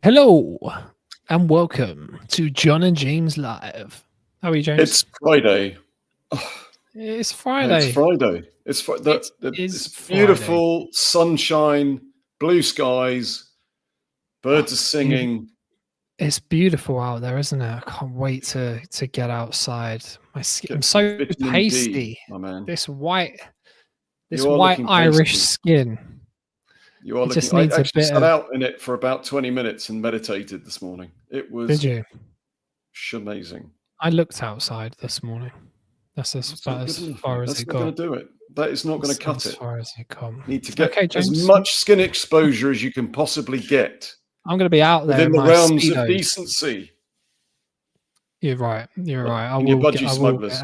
Hello and welcome to John and James Live. How are you, James? It's Friday. It's It's Friday. Friday. It is It's Friday. beautiful sunshine, blue skies, Oh, birds are it's beautiful. singing. It's beautiful out there, isn't it? I can't wait to get outside. My skin, I'm Get some so vitamin D, pasty. my man. This white, this You are white looking Irish pasty. skin. You are It looking. just I needs a actually bit sat of. out in it for about 20 minutes and meditated this morning. It Did was you? amazing. I looked outside this morning. That's That's not about good as enough, far mate. as That's it not going got. to do it. That is not going to That's cut as it. far as it come. Need to get Okay, as James. much skin exposure as you can possibly get I'm going to be out there within in the my realms of speedos. decency. You're right. You're right. I And your will get. budgie I will smugglers.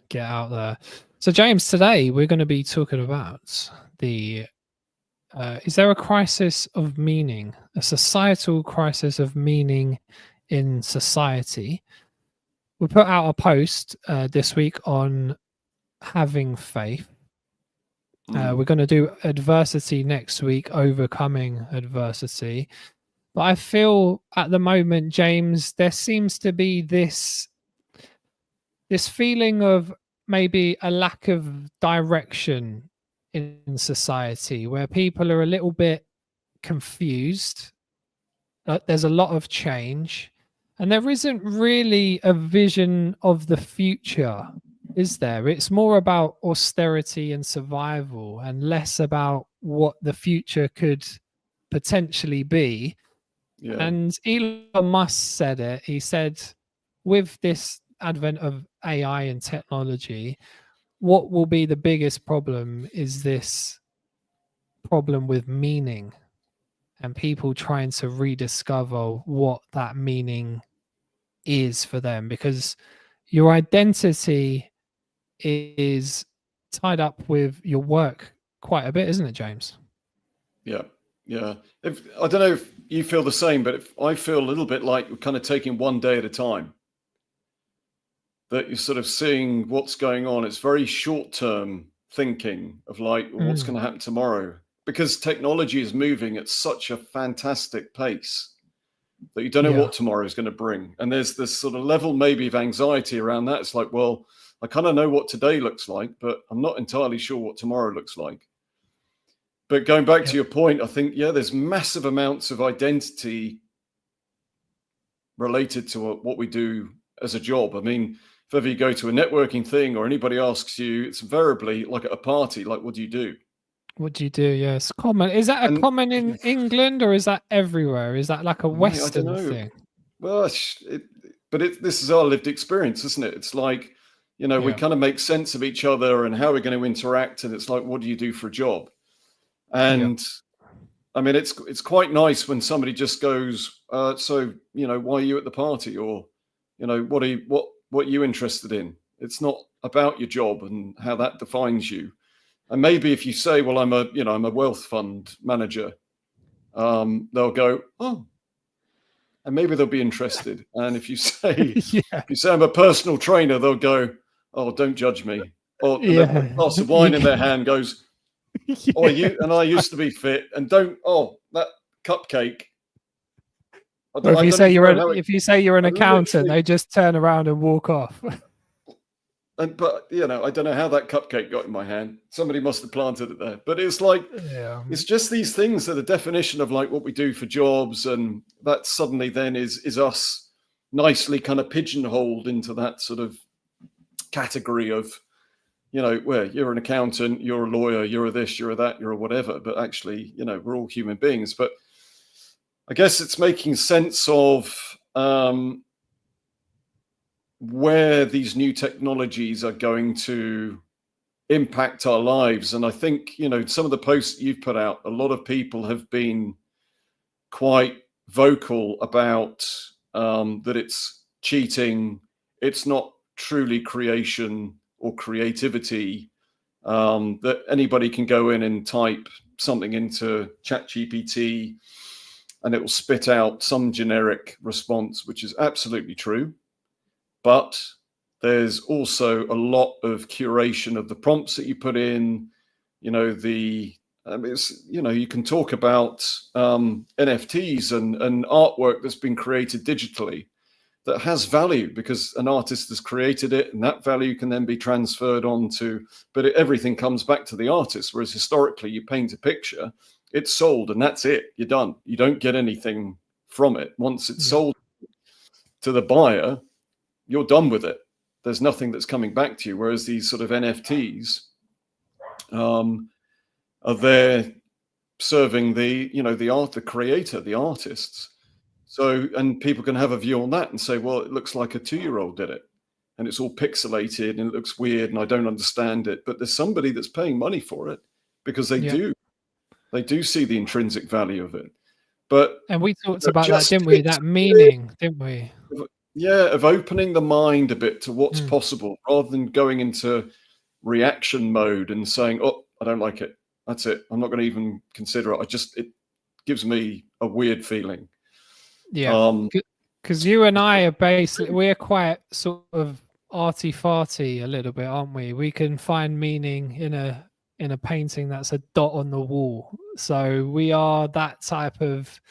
get out there. So, James, today we're going to be talking about the. Is there a crisis of meaning, a societal crisis of meaning in society? We put out a post this week on having faith. We're going to do adversity next week, overcoming adversity. But I feel at the moment, James, there seems to be this feeling of maybe a lack of direction in society where people are a little bit confused. There's a lot of change, and there isn't really a vision of the future, is there? It's more about austerity and survival and less about what the future could potentially be. Yeah. And Elon Musk said it. He said, with this advent of AI and technology, what will be the biggest problem is this problem with meaning and people trying to rediscover what that meaning is for them, because your identity is tied up with your work quite a bit, isn't it, James? Yeah, yeah. If I don't know if you feel the same, but if I feel a little bit like we're kind of taking one day at a time, that you're sort of seeing what's going on. It's very short-term thinking of like, well, what's going Mm, to happen tomorrow? Because technology is moving at such a fantastic pace that you don't know yeah. what tomorrow is going to bring. And there's this sort of level maybe of anxiety around that. It's like, well, I kind of know what today looks like, but I'm not entirely sure what tomorrow looks like. But going back Yeah. to your point, I think, yeah, there's massive amounts of identity related to what we do as a job. I mean, if ever you go to a networking thing or anybody asks you, it's invariably like at a party, like, what do you do? What do you do? Yes. Common. Is that a And common in England or is that everywhere? Is that like a mate, I don't Western know. thing? Well, this is our lived experience, isn't it? It's like, we Yeah. kind of make sense of each other and how we're going to interact. And it's like, what do you do for a job? Yeah. And I mean, it's quite nice when somebody just goes, so why are you at the party, or what are you interested in? It's not about your job and how that defines you. And maybe if you say, well, I'm a wealth fund manager, they'll go, oh, and maybe they'll be interested. And if you say Yeah. I'm a personal trainer, they'll go, oh, don't judge me. Or and a Yeah. glass of wine in Yeah. their hand goes, oh, Yeah. I used to be fit, and don't, oh, that cupcake. Or I don't even know how it. if you say you're an I accountant, literally, they just turn around and walk off. but I don't know how that cupcake got in my hand. Somebody must have planted it there. But it's like, Yeah. it's just these things that the definition of like what we do for jobs, and that suddenly then is us nicely kind of pigeonholed into that sort of category of, where you're an accountant, you're a lawyer, you're a this, you're a that, you're a whatever. But actually, we're all human beings. But I guess it's making sense of where these new technologies are going to impact our lives. And I think, some of the posts you've put out, a lot of people have been quite vocal about that it's cheating, it's not truly creation or creativity, that anybody can go in and type something into ChatGPT and it will spit out some generic response, which is absolutely true. But there's also a lot of curation of the prompts that you put in, the It's, you can talk about NFTs and artwork that's been created digitally that has value because an artist has created it, and that value can then be transferred on to, but everything comes back to the artist. Whereas historically, you paint a picture, it's sold, and that's it. You're done. You don't get anything from it. Once it's sold to the buyer, you're done with it. There's nothing that's coming back to you. Whereas these sort of NFTs are there serving the creator, the artists. So, and people can have a view on that and say, well, it looks like a 2-year-old did it, and it's all pixelated and it looks weird and I don't understand it. But there's somebody that's paying money for it because they do see the intrinsic value of it. And we talked about that, didn't we? That meaning, didn't we? Yeah, of opening the mind a bit to what's possible rather than going into reaction mode and saying, oh, I don't like it. That's it. I'm not going to even consider it. It gives me a weird feeling. Yeah, because you and I we're quite sort of arty-farty a little bit, aren't we? We can find meaning in a painting that's a dot on the wall. So we are that type of,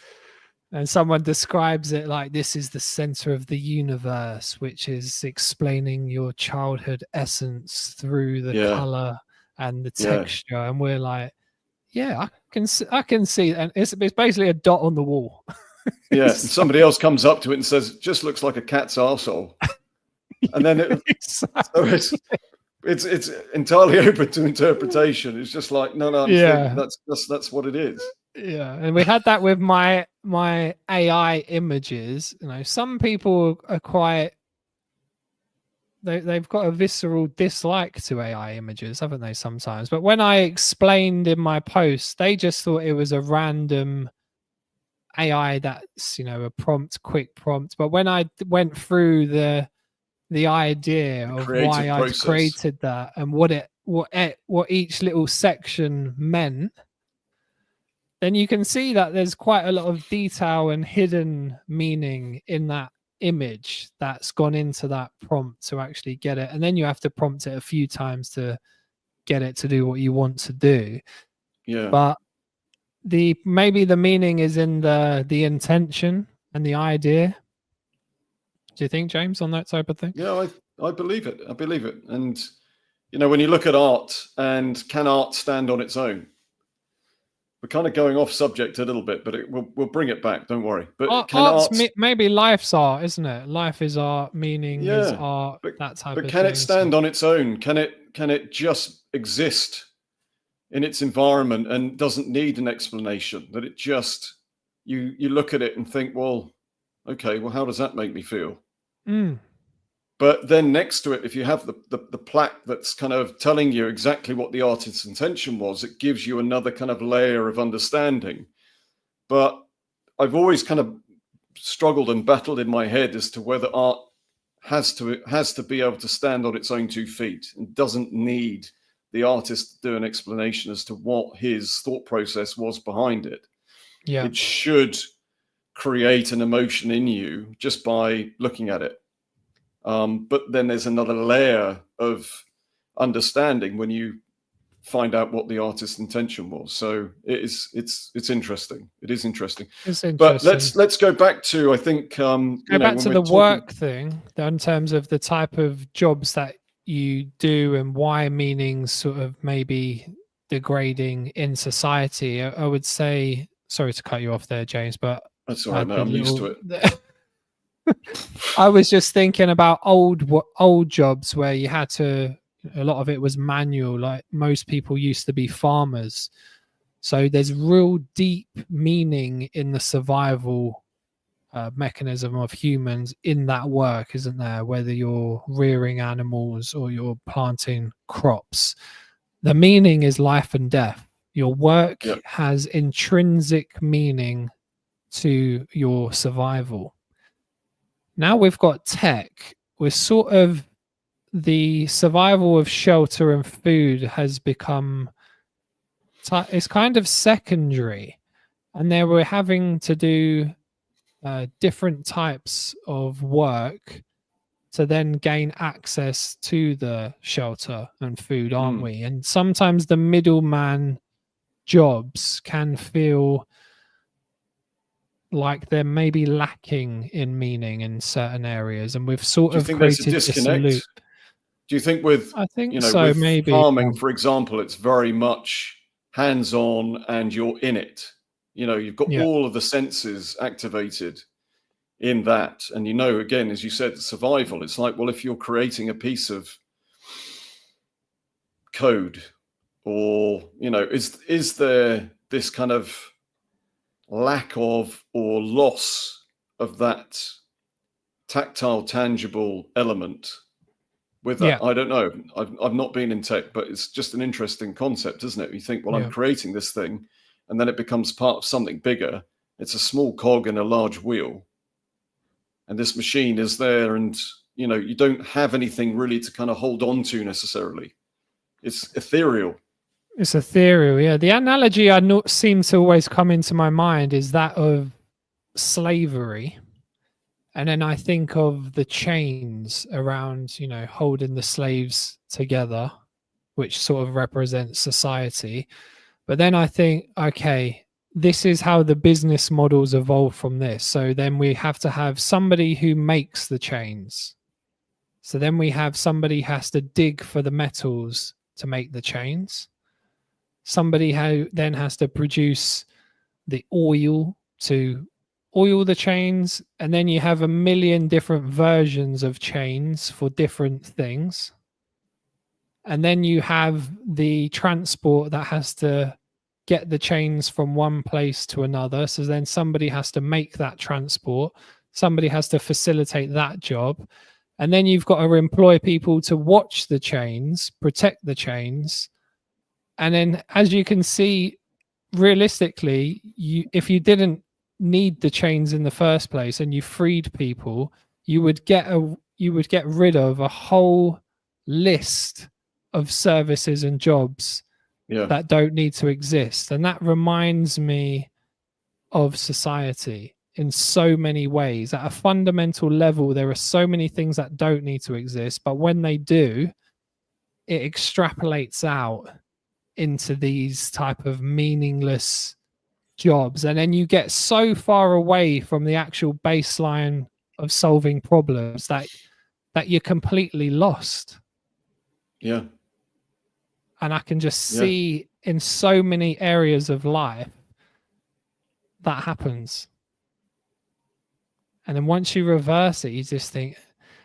and someone describes it like this is the center of the universe, which is explaining your childhood essence through the color and the texture. And we're like, yeah, I can see, and it's basically a dot on the wall. Yeah, and somebody else comes up to it and says, it just looks like a cat's arsehole. And then it's entirely open to interpretation. It's just like, no, that's what it is. Yeah, and we had that with my AI images. Some people are quite, they've got a visceral dislike to AI images, haven't they, sometimes? But when I explained in my post, they just thought it was a random AI that's a quick prompt. But when I went through the idea of why I created that and what each little section meant, then you can see that there's quite a lot of detail and hidden meaning in that image that's gone into that prompt to actually get it. And then you have to prompt it a few times to get it to do what you want to do. Yeah. But maybe the meaning is in the intention and the idea. Do you think, James, on that type of thing? Yeah, I believe it. I believe it. And when you look at art, and can art stand on its own? We're kind of going off subject a little bit, but we'll bring it back. Don't worry. But maybe life's art, isn't it? Life is art. Meaning is art. That type of thing. But can it stand on its own? Can it just exist in its environment and doesn't need an explanation? That it just you look at it and think, well, okay, well, how does that make me feel? But then next to it, if you have the plaque that's kind of telling you exactly what the artist's intention was, it gives you another kind of layer of understanding. But I've always kind of struggled and battled in my head as to whether art has to be able to stand on its own 2 feet and doesn't need the artist to do an explanation as to what his thought process was behind it. Yeah, it should create an emotion in you just by looking at it. But then there's another layer of understanding when you find out what the artist's intention was. So it's interesting. It is interesting. It's interesting. But let's go back to, I think, go back to the work thing in terms of the type of jobs that you do and why meaning's sort of maybe degrading in society. I would say, sorry to cut you off there, James, but that's all right, man. I'm used to it. I was just thinking about old jobs where you had to, a lot of it was manual, like most people used to be farmers. So there's real deep meaning in the survival mechanism of humans in that work, isn't there? Whether you're rearing animals or you're planting crops, the meaning is life and death. Your work has intrinsic meaning to your survival. Now we've got tech, we're sort of, the survival of shelter and food has become, it's kind of secondary. And there we're having to do different types of work to then gain access to the shelter and food, aren't we? And sometimes the middleman jobs can feel like they're maybe lacking in meaning in certain areas, and we've sort Do you of think there's a created this loop. disconnect? Do you think with, I you think know, so, with maybe. farming, for example, it's very much hands-on and you're in it. You know, you've got Yeah, all of the senses activated in that. And you know, again, as you said, survival. It's like, well, if you're creating a piece of code, or, you know, is there this kind of lack of or loss of that tactile, tangible element with that? yeah, I don't know. I've not been in tech, but it's just an interesting concept, isn't it? You think, well, I'm yeah. creating this thing, and then it becomes part of something bigger. It's a small cog in a large wheel, and this machine is there, and you know, you don't have anything really to kind of hold on to necessarily. It's ethereal. It's ethereal. Yeah, the analogy I know seems to always come into my mind is that of slavery. And then I think of the chains around, holding the slaves together, which sort of represents society. But then I think, okay, this is how the business models evolve from this. So then we have to have somebody who makes the chains. So then we have somebody has to dig for the metals to make the chains. Somebody who then has to produce the oil to oil the chains, and then you have a million different versions of chains for different things. And then you have the transport that has to get the chains from one place to another. So then somebody has to make that transport, somebody has to facilitate that job. And then you've got to employ people to watch the chains, protect the chains. And then, as you can see, realistically, if you didn't need the chains in the first place and you freed people, you would get rid of a whole list of services and jobs Yeah, that don't need to exist. And that reminds me of society in so many ways. At a fundamental level, there are so many things that don't need to exist, but when they do, it extrapolates out into these type of meaningless jobs, and then you get so far away from the actual baseline of solving problems that you're completely lost. yeah, And I can just yeah, see in so many areas of life that happens. And then once you reverse it, you just think,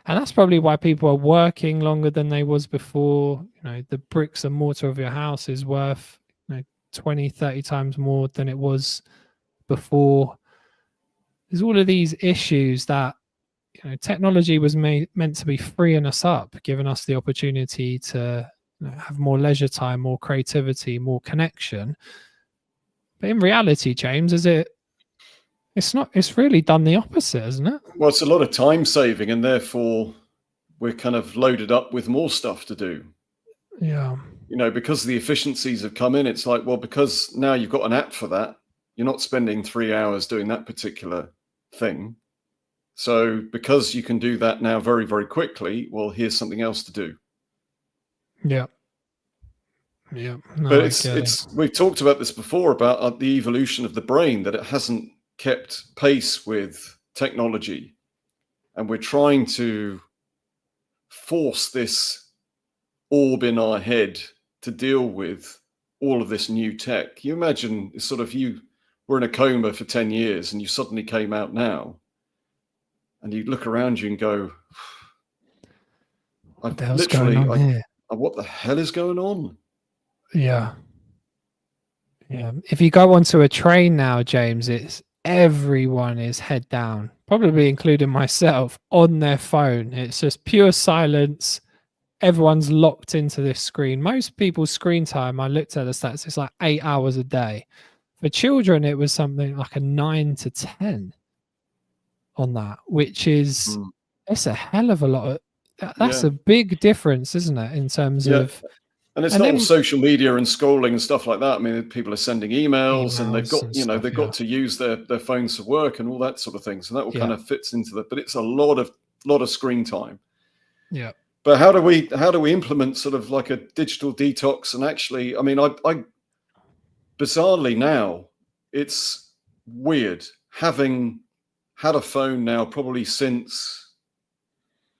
and that's probably why people are working longer than they was before. The bricks and mortar of your house is worth 20, 30 times more than it was before. There's all of these issues that technology was meant to be freeing us up, giving us the opportunity to have more leisure time, more creativity, more connection. But in reality, James, it's not. It's really done the opposite, isn't it? well, it's a lot of time saving, and therefore we're kind of loaded up with more stuff to do. Yeah. Because the efficiencies have come in, it's like, well, because now you've got an app for that, you're not spending 3 hours doing that particular thing. So because you can do that now very, very quickly, well, here's something else to do. Yeah. Yeah. No, But I get it. we've talked about this before about the evolution of the brain, that it hasn't kept pace with technology. And we're trying to force this orb in our head to deal with all of this new tech. Can you imagine, it's sort of, you were in a coma for 10 years and you suddenly came out now, and you look around you and go, What the hell's going on here? what the hell is going on? Yeah. Yeah. If you go onto a train now, James, it's everyone is head down, probably including myself, on their phone. It's just pure silence. Everyone's locked into this screen. Most people's screen time, I looked at the stats, it's like 8 hours a day. For children, it was something like a 9 to 10 on that, which is it's a hell of a lot of that's Yeah. a big difference, isn't it, in terms Yeah. of. And it's And not all then social media and scrolling and stuff like that. I mean, people are sending emails and they've emails got, and stuff. they've got to use their phones for work and all that sort of thing. So that all kind Yeah. of fits into that. But it's a lot of screen time. Yeah. But how do we implement sort of like a digital detox? And actually, I mean, bizarrely now, it's weird having had a phone now probably since,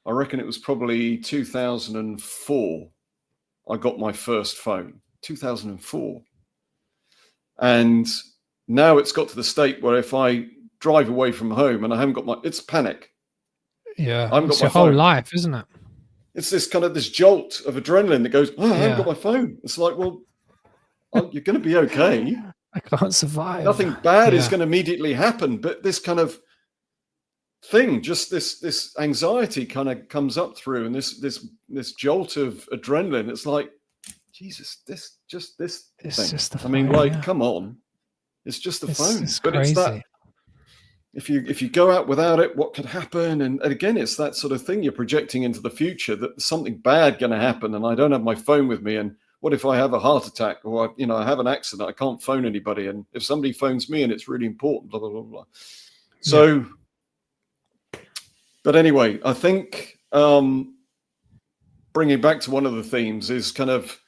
I reckon it was probably 2004. I got my first phone, 2004. And now it's got to the state where if I drive away from home and I haven't got it's panic. Yeah, I haven't it's got my your whole phone. life, isn't it? It's this kind of this jolt of adrenaline that goes, oh, I haven't Yeah. got my phone. It's like, well, you're going to be okay. I can't survive. Nothing bad is Yeah. going to immediately happen, but this kind of thing, just this anxiety kind of comes up through, and this jolt of adrenaline. It's like, Jesus, this It's thing. just the I mean, phone, like, yeah. come on, it's just a phone. It's But crazy. it's that if you go out without it, what could happen? And again, it's that sort of thing you're projecting into the future, that there's something bad going to happen, and I don't have my phone with me, and what if I have a heart attack, or I have an accident, I can't phone anybody, and if somebody phones me and it's really important, blah blah blah blah. So, but anyway, I think bringing back to one of the themes is kind of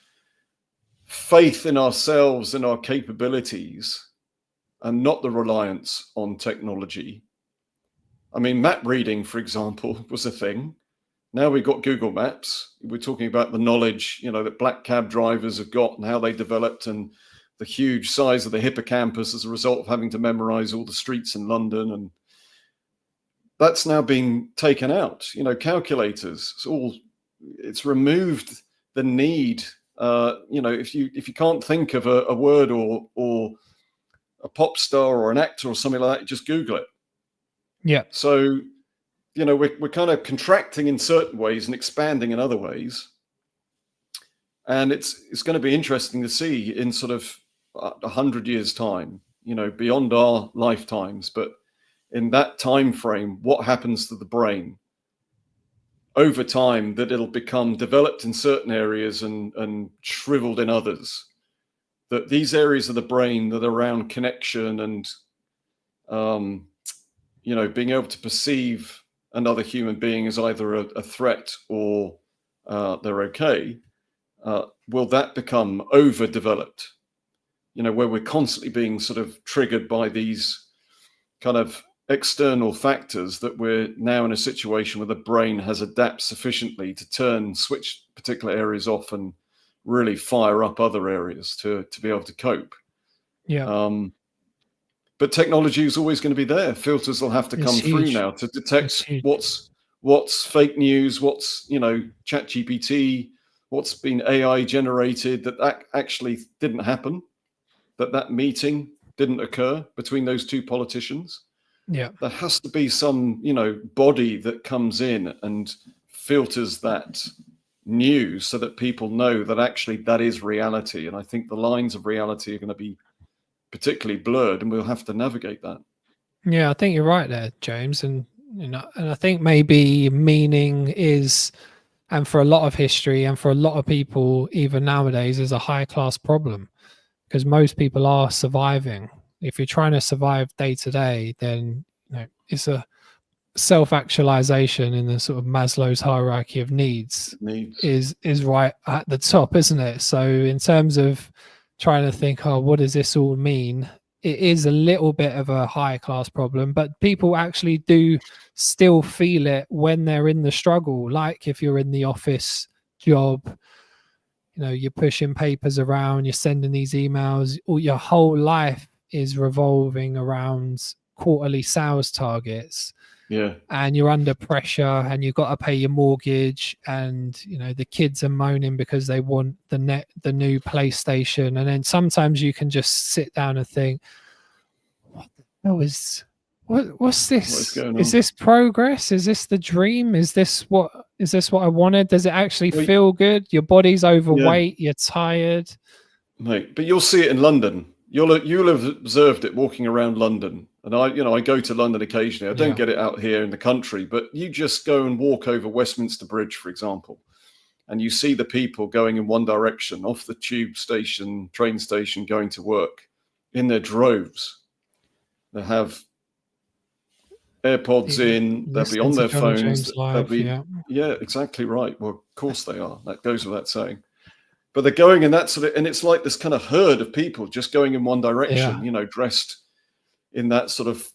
faith in ourselves and our capabilities, and not the reliance on technology. I mean, map reading, for example, was a thing. Now we've got Google Maps. We're talking about the knowledge, that black cab drivers have got and how they developed, and the huge size of the hippocampus as a result of having to memorize all the streets in London. And that's now being taken out. Calculators. It's removed the need. If you can't think of a word or a pop star or an actor or something like that, just Google it. Yeah. So, we're kind of contracting in certain ways and expanding in other ways. And it's going to be interesting to see in sort of 100 years' time, beyond our lifetimes, but in that time frame, what happens to the brain over time, that it'll become developed in certain areas and shriveled in others. That these areas of the brain that are around connection and, being able to perceive another human being as either a threat or they're okay, will that become overdeveloped? Where we're constantly being sort of triggered by these kind of external factors, that we're now in a situation where the brain has adapted sufficiently to switch particular areas off and really fire up other areas to be able to cope. Yeah. But technology is always going to be there. Filters will have to come through now to detect what's fake news, what's ChatGPT, what's been AI generated, that actually didn't happen, that meeting didn't occur between those two politicians. Yeah. There has to be some body that comes in and filters that news so that people know that actually that is reality. And I think the lines of reality are going to be particularly blurred, and we'll have to navigate that. Yeah, I think you're right there, James. And and I think maybe meaning is, and for a lot of history and for a lot of people even nowadays, is a high class problem, because most people are surviving. If you're trying to survive day to day, then it's a self-actualization in the sort of Maslow's hierarchy of needs is right at the top, isn't it? So in terms of trying to think, what does this all mean? It is a little bit of a high class problem, but people actually do still feel it when they're in the struggle. Like if you're in the office job, you're pushing papers around, you're sending these emails, all your whole life is revolving around quarterly sales targets. Yeah. And you're under pressure, and you've got to pay your mortgage, and the kids are moaning because they want the new PlayStation. And then sometimes you can just sit down and think, what's this? What's going on? Is this progress? Is this the dream? Is this what I wanted? Does it actually feel good? Your body's overweight, you're tired. Mate, but you'll see it in London. You'll have observed it walking around London. And I go to London occasionally. I don't get it out here in the country, but you just go and walk over Westminster Bridge, for example, and you see the people going in one direction off the tube station, train station, going to work in their droves. They have AirPods in, they'll be on their phones. Live, yeah, exactly right. Well, of course they are. That goes without saying. but they're going in that sort of, and it's like this kind of herd of people just going in one direction, Yeah. Dressed in that sort of,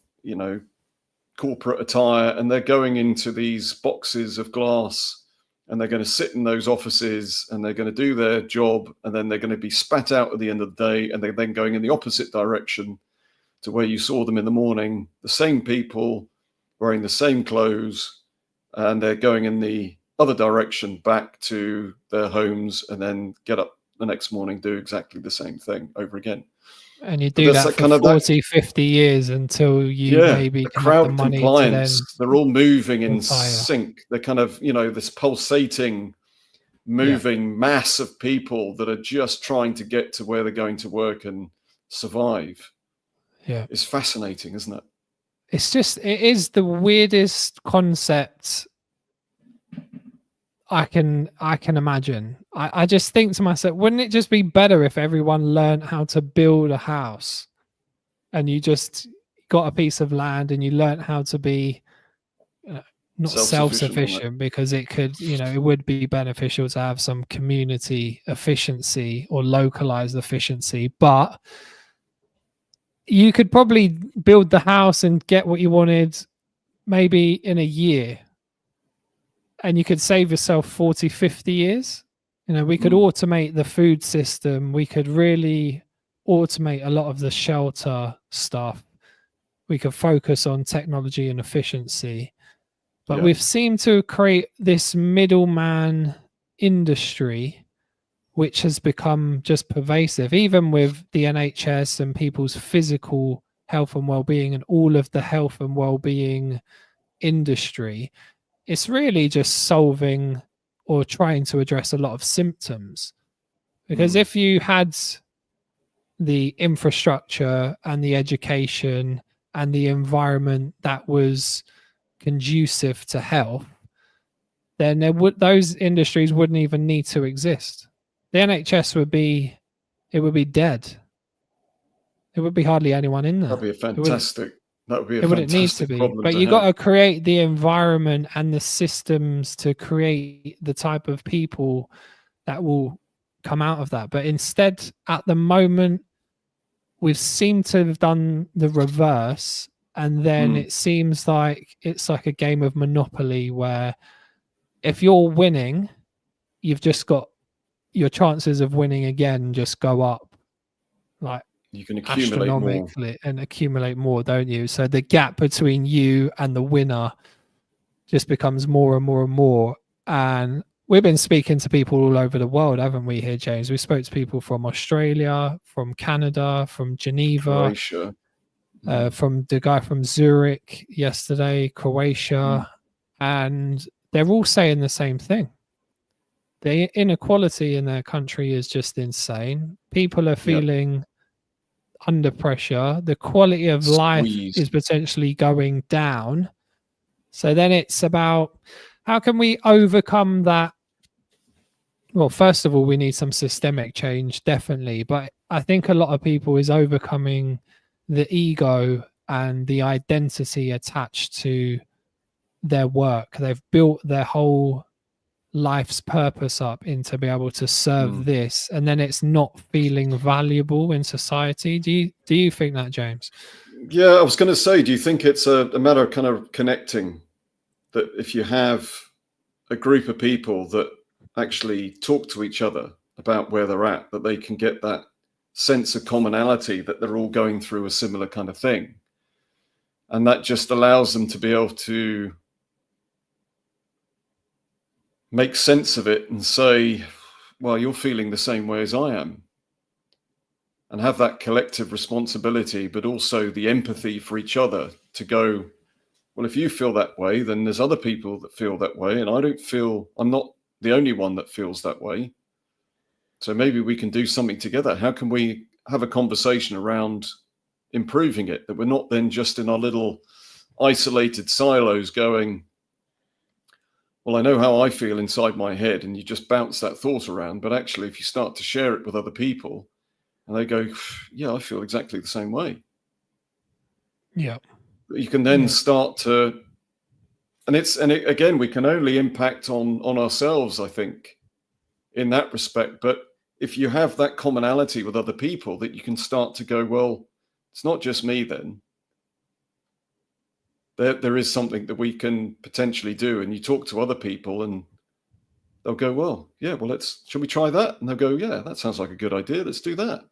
corporate attire, and they're going into these boxes of glass, and they're going to sit in those offices, and they're going to do their job, and then they're going to be spat out at the end of the day, and they're then going in the opposite direction to where you saw them in the morning, the same people wearing the same clothes, and they're going in the other direction back to their homes, and then get up the next morning, do exactly the same thing over again. And you But do that's that that for kind of that, 40, 50 years until you yeah, maybe the can have the crowd money to then compliance. They're all moving in retire. sync. They're kind of, this pulsating, Yeah. moving mass of people that are just trying to get to where they're going to work and survive. Yeah. It's fascinating, isn't it? It is the weirdest concept I can imagine. I just think to myself, wouldn't it just be better if everyone learned how to build a house, and you just got a piece of land and you learned how to be not Self-sufficient on it. self-sufficient, because it could, it would be beneficial to have some community efficiency or localized efficiency, but you could probably build the house and get what you wanted maybe in a year, and you could save yourself 40, 50 years. We could automate the food system. We could really automate a lot of the shelter stuff. We could focus on technology and efficiency. But we've seemed to create this middleman industry, which has become just pervasive, even with the NHS and people's physical health and well-being and all of the health and well-being industry. It's really just solving or trying to address a lot of symptoms. Because if you had the infrastructure and the education and the environment that was conducive to health, then those industries wouldn't even need to exist. The NHS would be dead. There would be hardly anyone in there. That'd be a fantastic. That would be a it wouldn't need to fantastic be, problem but to you have. got to create the environment and the systems to create the type of people that will come out of that. But instead, at the moment, we've seemed to have done the reverse, and then it seems like it's like a game of Monopoly where if you're winning, you've just got your chances of winning again just go up, like you can accumulate astronomically more and accumulate more, don't you? So the gap between you and the winner just becomes more and more and more. And we've been speaking to people all over the world, haven't we, here, James? We spoke to people from Australia, from Canada, from Geneva, Croatia, from the guy from Zurich yesterday, Croatia, and they're all saying the same thing. The inequality in their country is just insane. People are feeling under pressure. The quality of life is potentially going down. So then it's about, how can we overcome that? Well, first of all, we need some systemic change, definitely. But I think a lot of people is overcoming the ego and the identity attached to their work. They've built their whole life's purpose up into be able to serve this, and then it's not feeling valuable in society. Do you think that, James? Yeah, I was going to say, do you think it's a matter of kind of connecting, that if you have a group of people that actually talk to each other about where they're at, that they can get that sense of commonality, that they're all going through a similar kind of thing, and that just allows them to be able to make sense of it and say, well, you're feeling the same way as I am, and have that collective responsibility, but also the empathy for each other to go, well, if you feel that way, then there's other people that feel that way, and I'm not the only one that feels that way. So maybe we can do something together. How can we have a conversation around improving it, that we're not then just in our little isolated silos going, well, I know how I feel inside my head, and you just bounce that thought around. But actually, if you start to share it with other people and they go, yeah, I feel exactly the same way. Yeah. You can then start to, again, we can only impact on ourselves, I think, in that respect. But if you have that commonality with other people, that you can start to go, well, it's not just me then. There is something that we can potentially do. And you talk to other people and they'll go, well, yeah, well, shall we try that? And they'll go, yeah, that sounds like a good idea. Let's do that.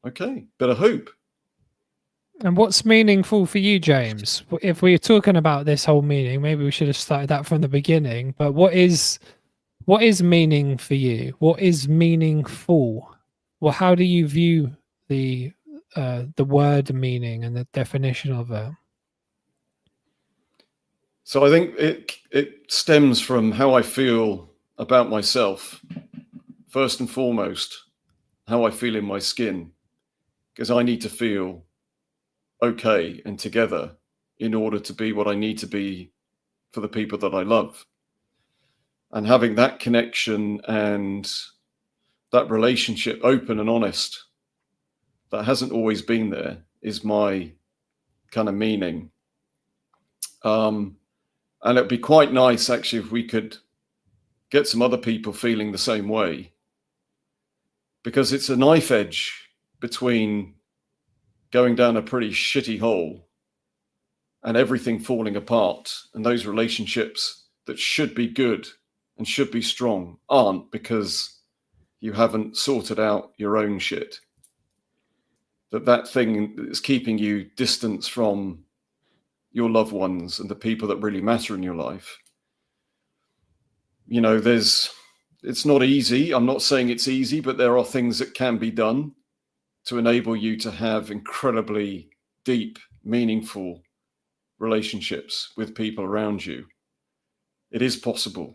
Okay, bit of hope. And what's meaningful for you, James? If we're talking about this whole meaning, maybe we should have started that from the beginning. But what is meaning for you? What is meaningful? Well, how do you view the word meaning and the definition of it? So I think it stems from how I feel about myself, first and foremost, how I feel in my skin, because I need to feel okay and together in order to be what I need to be for the people that I love. And having that connection and that relationship open and honest, that hasn't always been there, is my kind of meaning. And it'd be quite nice, actually, if we could get some other people feeling the same way, because it's a knife edge between going down a pretty shitty hole and everything falling apart, and those relationships that should be good and should be strong aren't, because you haven't sorted out your own shit. That thing that is keeping you distance from your loved ones and the people that really matter in your life. You know, it's not easy. I'm not saying it's easy, but there are things that can be done to enable you to have incredibly deep, meaningful relationships with people around you. It is possible.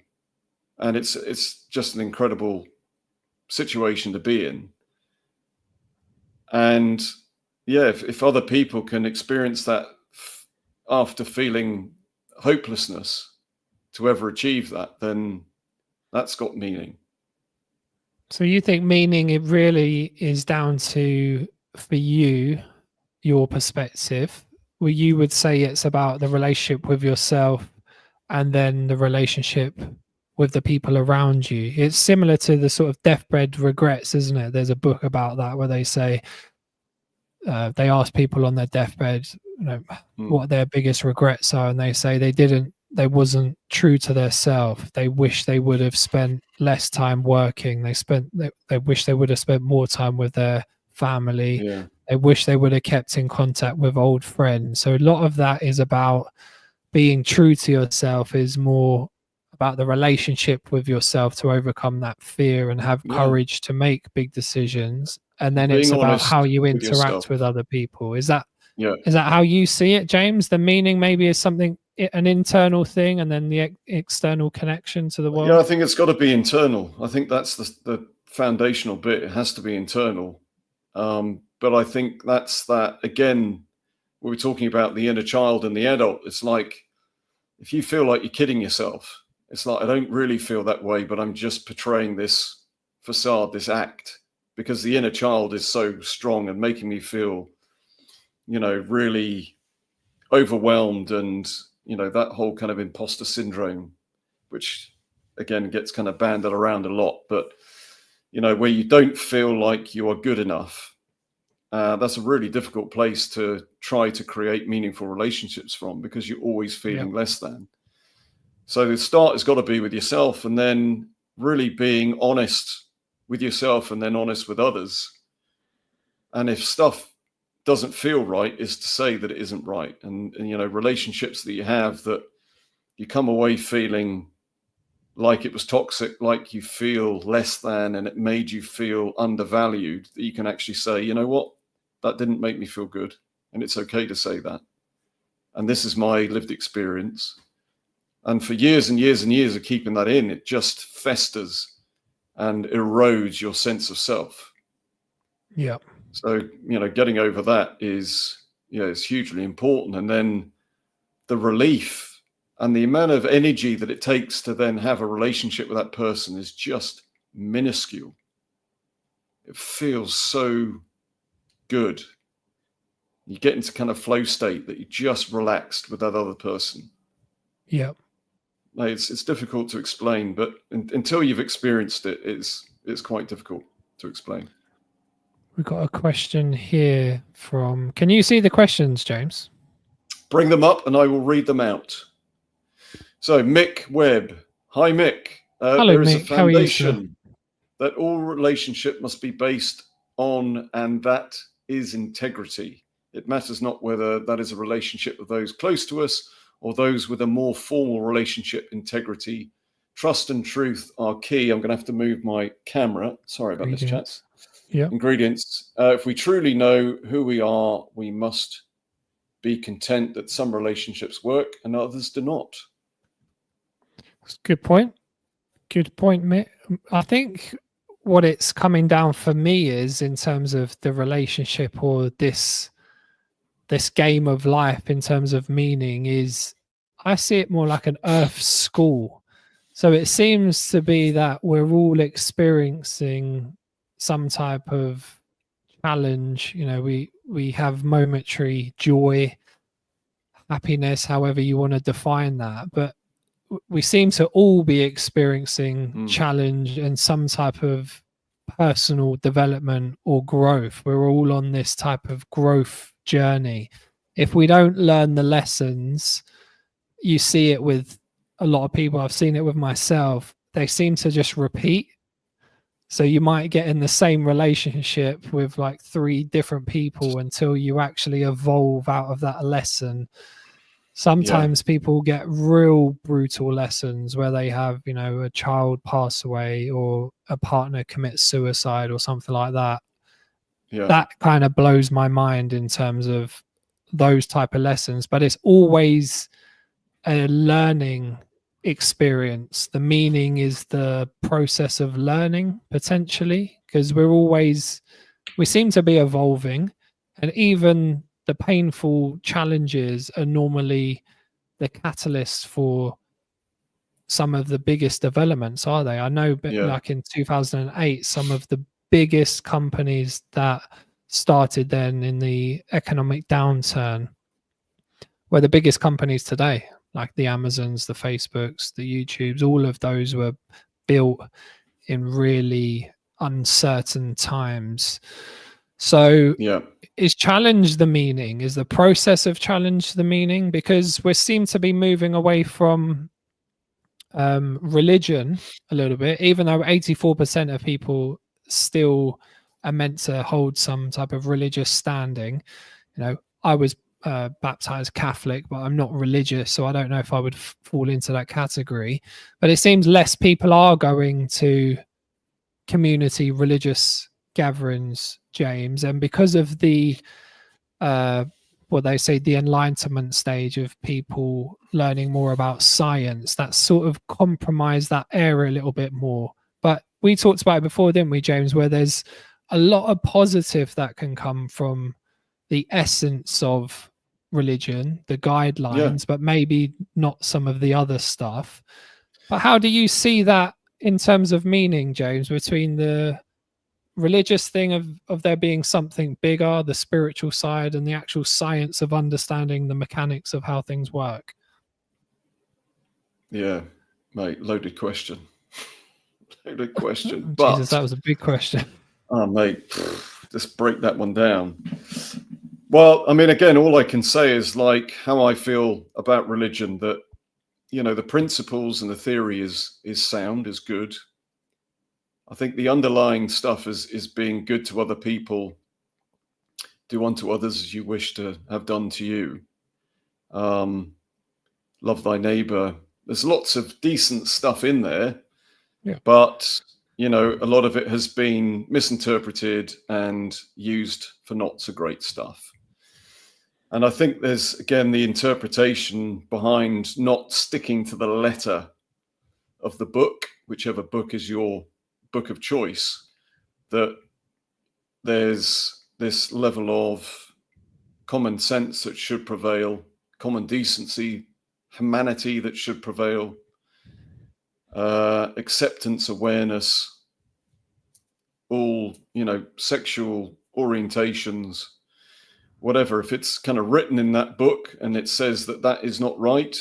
And it's just an incredible situation to be in. And yeah, if other people can experience that after feeling hopelessness to ever achieve that, then that's got meaning. So you think meaning, it really is down to, for you, your perspective, where you would say it's about the relationship with yourself and then the relationship with the people around you. It's similar to the sort of deathbed regrets, isn't it? There's a book about that where they say, they ask people on their deathbed, what their biggest regrets are, and they say they wasn't true to their self. They wish they would have spent less time working. They wish they would have spent more time with their family. Yeah. They wish they would have kept in contact with old friends. So a lot of that is about being true to yourself, is more about the relationship with yourself to overcome that fear and have courage to make big decisions. And then it's about how you interact with other people. Is that how you see it, James? The meaning maybe is something, an internal thing, and then the external connection to the world? Yeah, I think it's got to be internal. I think that's the foundational bit. It has to be internal. But I think that's that, again, we were talking about the inner child and the adult. It's like, if you feel like you're kidding yourself, it's like, I don't really feel that way, but I'm just portraying this facade, this act, because the inner child is so strong and making me feel, really overwhelmed, and, that whole kind of imposter syndrome, which again gets kind of banded around a lot, but, where you don't feel like you are good enough. That's a really difficult place to try to create meaningful relationships from, because you're always feeling less than. So the start has got to be with yourself, and then really being honest with yourself and then honest with others. And if stuff doesn't feel right, is to say that it isn't right. And relationships that you have that you come away feeling like it was toxic, like you feel less than, and it made you feel undervalued, that you can actually say, you know what, that didn't make me feel good. And it's okay to say that. And this is my lived experience. And for years and years and years of keeping that in, it just festers and erodes your sense of self. Yeah. So, getting over that is hugely important. And then the relief and the amount of energy that it takes to then have a relationship with that person is just minuscule. It feels so good. You get into kind of flow state that you just relaxed with that other person. Yeah. It's difficult to explain, but until you've experienced it, it's quite difficult to explain. We've got a question here from. Can you see the questions, James? Bring them up and I will read them out. So Mick Webb. Hi, Mick. Hello, there is Mick. a How are you, sir? foundation that all relationship must be based on, and that is integrity. It matters not whether that is a relationship with those close to us or those with a more formal relationship. Integrity, trust, and truth are key. I'm going to have to move my camera. Sorry about this, chat. Yeah. Ingredients. If we truly know who we are, we must be content that some relationships work and others do not. Good point. Good point, Mick. I think what it's coming down for me is in terms of the relationship or this game of life in terms of meaning is I see it more like an earth school. So it seems to be that we're all experiencing some type of challenge. You know, we have momentary joy, happiness, however you want to define that, but we seem to all be experiencing challenge and some type of personal development or growth. We're all on this type of growth journey. If we don't learn the lessons, you see it with a lot of people. I've seen it with myself. They seem to just repeat. So you might get in the same relationship with like 3 different people until you actually evolve out of that lesson. Sometimes people get real brutal lessons where they have, you know, a child pass away or a partner commit suicide or something like that. That kind of blows my mind in terms of those type of lessons, but it's always a learning experience. The meaning is the process of learning potentially, because we seem to be evolving, and even the painful challenges are normally the catalyst for some of the biggest developments, are they? I know, like in 2008, some of the biggest companies that started then in the economic downturn were the biggest companies today, like the Amazons, the Facebooks, the YouTubes. All of those were built in really uncertain times. So is challenge the meaning? Is the process of challenge the meaning? Because we seem to be moving away from religion a little bit, even though 84% of people still are meant to hold some type of religious standing. You know, I was baptized Catholic, but I'm not religious, so I don't know if I would fall into that category. But it seems less people are going to community religious gatherings, James, and because of the what they say, the enlightenment stage of people learning more about science, that sort of compromised that area a little bit more. But we talked about it before, didn't we, James, where there's a lot of positive that can come from the essence of religion, the guidelines, but maybe not some of the other stuff. But how do you see that in terms of meaning, James, between the religious thing of there being something bigger, the spiritual side, and the actual science of understanding the mechanics of how things work? Yeah, mate, loaded question. Loaded question. Jesus, that was a big question. Oh, mate, just break that one down. Well, I mean, again, all I can say is like how I feel about religion, that, you know, the principles and the theory is sound, is good. I think the underlying stuff is being good to other people. Do unto others as you wish to have done to you. Love thy neighbor. There's lots of decent stuff in there, but, you know, a lot of it has been misinterpreted and used for not so great stuff. And I think there's, again, the interpretation behind not sticking to the letter of the book, whichever book is your book of choice, that there's this level of common sense that should prevail, common decency, humanity that should prevail, acceptance, awareness, all, you know, sexual orientations, whatever. If it's kind of written in that book and it says that that is not right,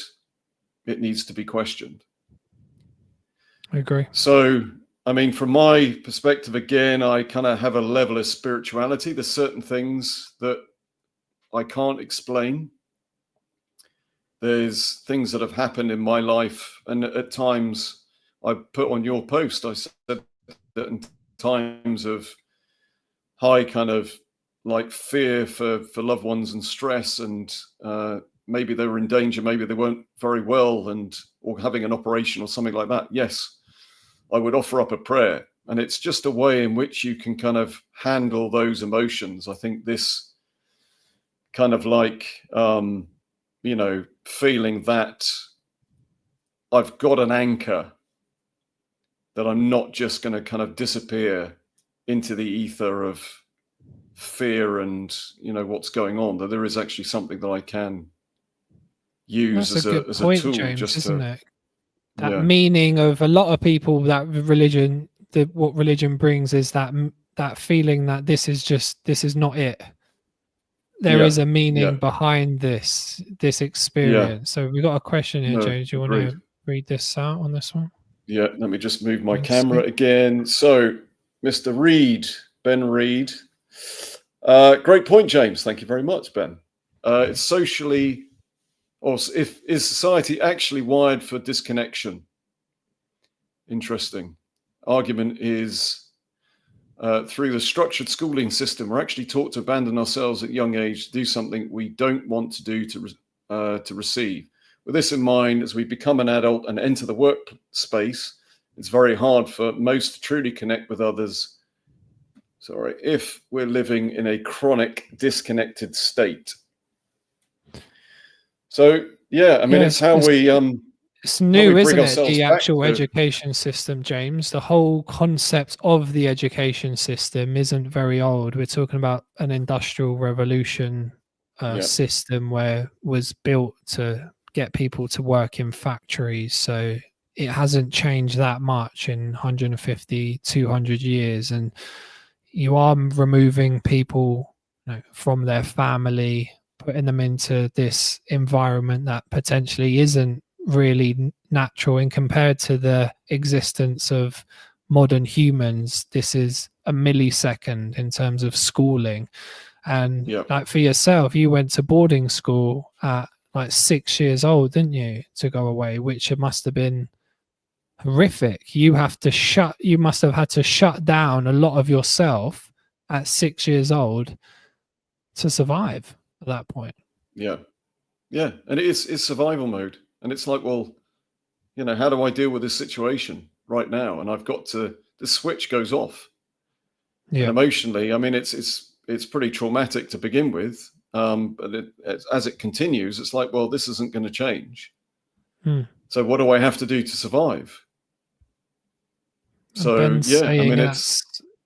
it needs to be questioned. I agree. So I mean, from my perspective, again, I kind of have a level of spirituality. There's certain things that I can't explain. There's things that have happened in my life, and at times I put on your post, I said that in times of high kind of like fear for loved ones and stress, and maybe they were in danger, maybe they weren't very well, and or having an operation or something like that. Yes, I would offer up a prayer, and it's just a way in which you can kind of handle those emotions. I think this kind of like feeling that I've got an anchor, that I'm not just going to kind of disappear into the ether of fear and what's going on, that there is actually something that I can use That's as a good a point, tool, James, just isn't to it? That meaning of a lot of people, that religion, what religion brings is that feeling that this is not it. There is a meaning behind this experience. So we've got a question here, James. Do you want to read this out on this one? Yeah, let me just move my camera again. So, Mr. Reed, Ben Reed. Great point, James. Thank you very much, Ben. It's socially, or is society actually wired for disconnection? Interesting. Argument is through the structured schooling system, we're actually taught to abandon ourselves at a young age, to do something we don't want to do to receive. With this in mind, as we become an adult and enter the workspace, it's very hard for most to truly connect with others. Sorry, if we're living in a chronic disconnected state. So yeah, I mean, it's how we it's new, isn't it? The actual education system, James. The whole concept of the education system isn't very old. We're talking about an industrial revolution system where it was built to get people to work in factories. So it hasn't changed that much in 150, 200 years. And you are removing people from their family, putting them into this environment that potentially isn't really natural, and compared to the existence of modern humans, this is a millisecond in terms of schooling. And like for yourself, you went to boarding school at like 6 years old, didn't you, to go away, which it must have been horrific. You must have had to shut down a lot of yourself at 6 years old to survive at that point. Yeah, and it's survival mode, and it's like, well, how do I deal with this situation right now? And I've got to, the switch goes off. And emotionally, I mean, it's pretty traumatic to begin with, but as it continues, it's like, well, this isn't going to change. So what do I have to do to survive? So I mean,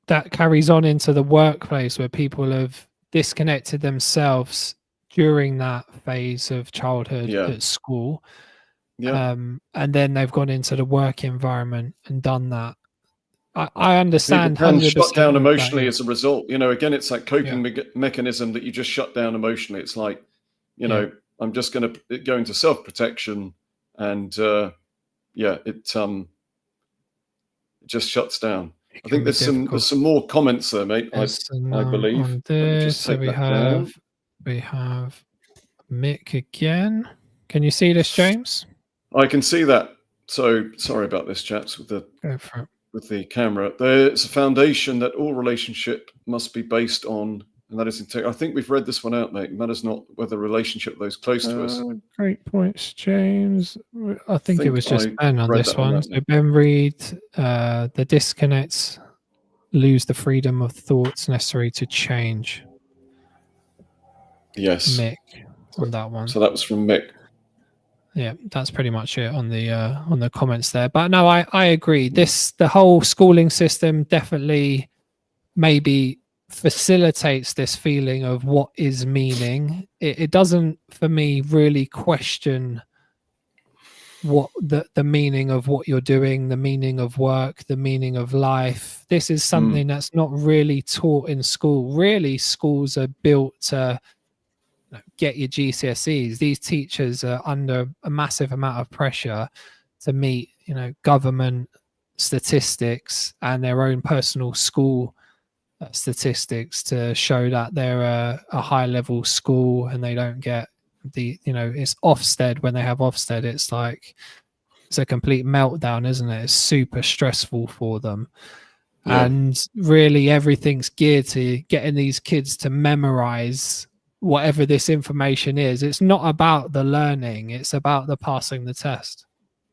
that carries on into the workplace, where people have disconnected themselves during that phase of childhood at school. And then they've gone into the work environment and done that. I understand. People can shut down emotionally as a result. Again, it's that coping mechanism that you just shut down emotionally. It's like, I'm just going to go into self-protection, and it just shuts down. I think there's some more comments there, mate. I believe. So we have Mick again. Can you see this, James? I can see that. So sorry about this, chaps, with the camera. There's a foundation that all relationship must be based on, and that is integrity. I think we've read this one out, mate. It matters not whether relationship with those close to us. Great points, James. I think it was just Ben on this one. So Ben Reed, the disconnects lose the freedom of thoughts necessary to change. Yes. Mick on that one. So that was from Mick. Yeah, that's pretty much it on the comments there. But no, I agree. The whole schooling system definitely maybe facilitates this feeling of what is meaning. It doesn't, for me, really question what the meaning of what you're doing, the meaning of work, the meaning of life. This is something that's not really taught in school. Really, schools are built to get your GCSEs. These teachers are under a massive amount of pressure to meet, government statistics and their own personal school statistics to show that they're a high level school and they don't get it's Ofsted. When they have Ofsted, it's like it's a complete meltdown, isn't it? It's super stressful for them. Yeah. And really everything's geared to getting these kids to memorize whatever this information is. It's not about the learning, it's about the passing the test.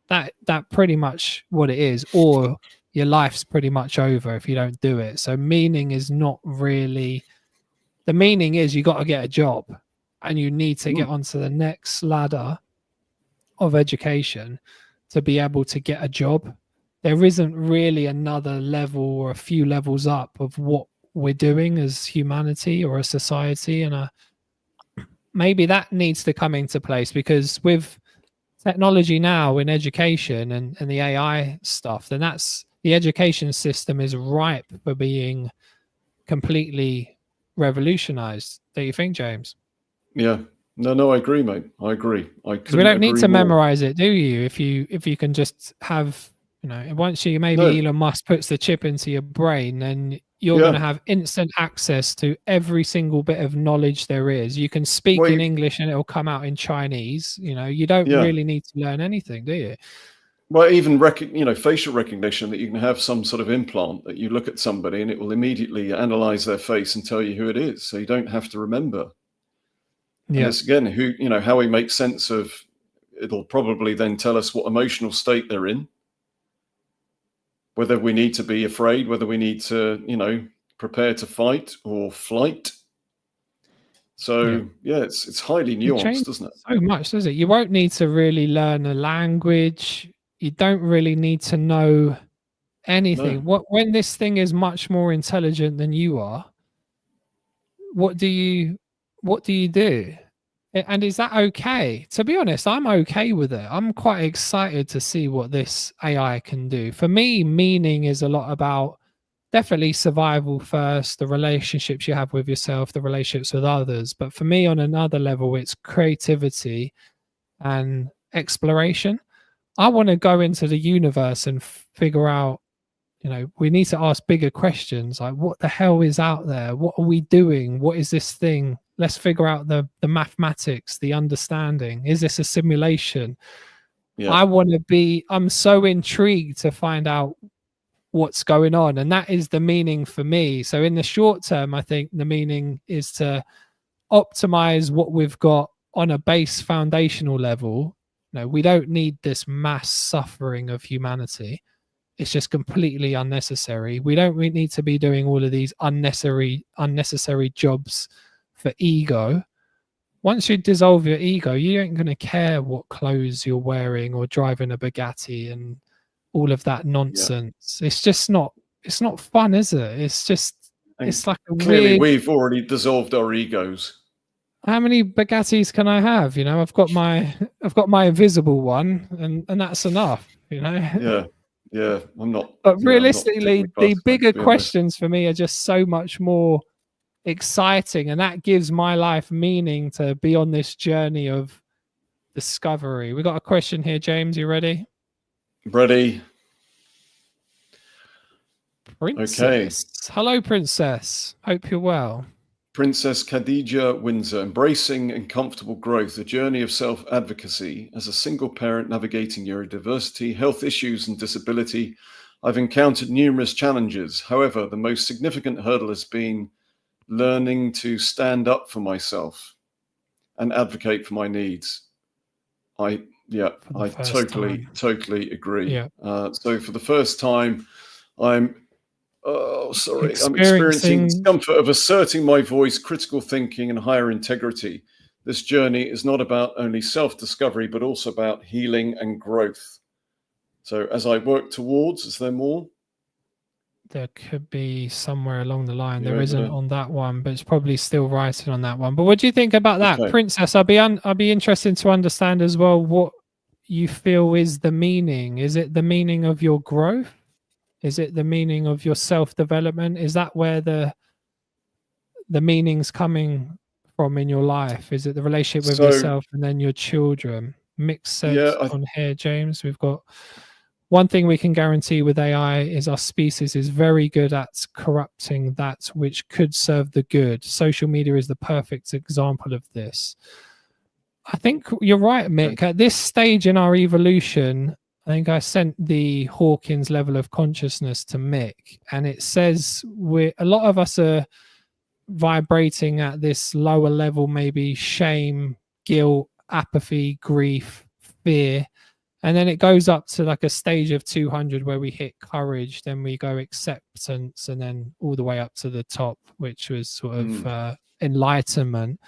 That pretty much what it is, or your life's pretty much over if you don't do it. So meaning is not really, the meaning is you got to get a job and you need to get onto the next ladder of education to be able to get a job. There isn't really another level or a few levels up of what we're doing as humanity or a society. And maybe that needs to come into place, because with technology now in education and the AI stuff, then that's the education system is ripe for being completely revolutionized. Do you think, James? Yeah. No, I agree, mate. I agree. I Because we couldn't don't need agree to more. memorize it, do you? If you can just have, once you maybe No. Elon Musk puts the chip into your brain, then you're going to Yeah. have instant access to every single bit of knowledge there is. You can speak Well, in English and it'll come out in Chinese. You don't yeah. really need to learn anything, do you? Well, even facial recognition, that you can have some sort of implant that you look at somebody and it will immediately analyze their face and tell you who it is, so you don't have to remember. And Yeah. it's again how we make sense of. It'll probably then tell us what emotional state they're in, whether we need to be afraid, whether we need to prepare to fight or flight. So yeah, it's highly It nuanced, changes doesn't it? so much, does it? You won't need to really learn a language. You don't really need to know anything. No. When this thing is much more intelligent than you are, what do you do? And is that okay? To be honest, I'm okay with it. I'm quite excited to see what this AI can do. For me, meaning is a lot about definitely survival first, the relationships you have with yourself, the relationships with others. But for me, on another level, it's creativity and exploration. I want to go into the universe and figure out, we need to ask bigger questions like, what the hell is out there? What are we doing? What is this thing? Let's figure out the mathematics, the understanding. Is this a simulation? Yeah. I'm so intrigued to find out what's going on. And that is the meaning for me. So in the short term, I think the meaning is to optimize what we've got on a base foundational level. We don't need this mass suffering of humanity. It's just completely unnecessary. We don't need to be doing all of these unnecessary jobs for ego. Once you dissolve your ego, you ain't going to care what clothes you're wearing or driving a Bugatti and all of that nonsense. It's just not, it's not fun, is it? It's just, And it's like a clearly weird, we've already dissolved our egos. how many Bugattis can I have? I've got my invisible one, and that's enough. Yeah. I'm not. But Yeah, I'm not realistically, particularly the fussed, mate, bigger to be honest. questions for me are just so much more exciting, and that gives my life meaning to be on this journey of discovery. We got a question here, James. You ready? Ready? Princess. Okay. Hello, Princess. Hope you're well. Princess Khadija Windsor, embracing and comfortable growth, a journey of self-advocacy. As a single parent navigating neurodiversity, health issues and disability, I've encountered numerous challenges. However, the most significant hurdle has been learning to stand up for myself and advocate for my needs. I totally agree. Yeah. So for the first time, I'm experiencing Experiencing discomfort of asserting my voice, critical thinking, and higher integrity. This journey is not about only self-discovery, but also about healing and growth. So as I work towards, is there more? There could be somewhere along the line. You're There able isn't to- on that one, but it's probably still writing on that one. But what do you think about that, Okay. Princess? I'd be interested to understand as well what you feel is the meaning. Is it the meaning of your growth? Is it the meaning of your self-development? Is that where the meaning's coming from in your life? Is it the relationship with So yourself and then your children? Mixed said yeah, on here, James. We've got one thing we can guarantee with AI is our species is very good at corrupting that which could serve the good. Social media is the perfect example of this. I think you're right, Mick. At this stage in our evolution, I think I sent the Hawkins level of consciousness to Mick, and it says a lot of us are vibrating at this lower level, maybe shame, guilt, apathy, grief, fear. And then it goes up to like a stage of 200 where we hit courage, then we go acceptance, and then all the way up to the top, which was sort of enlightenment.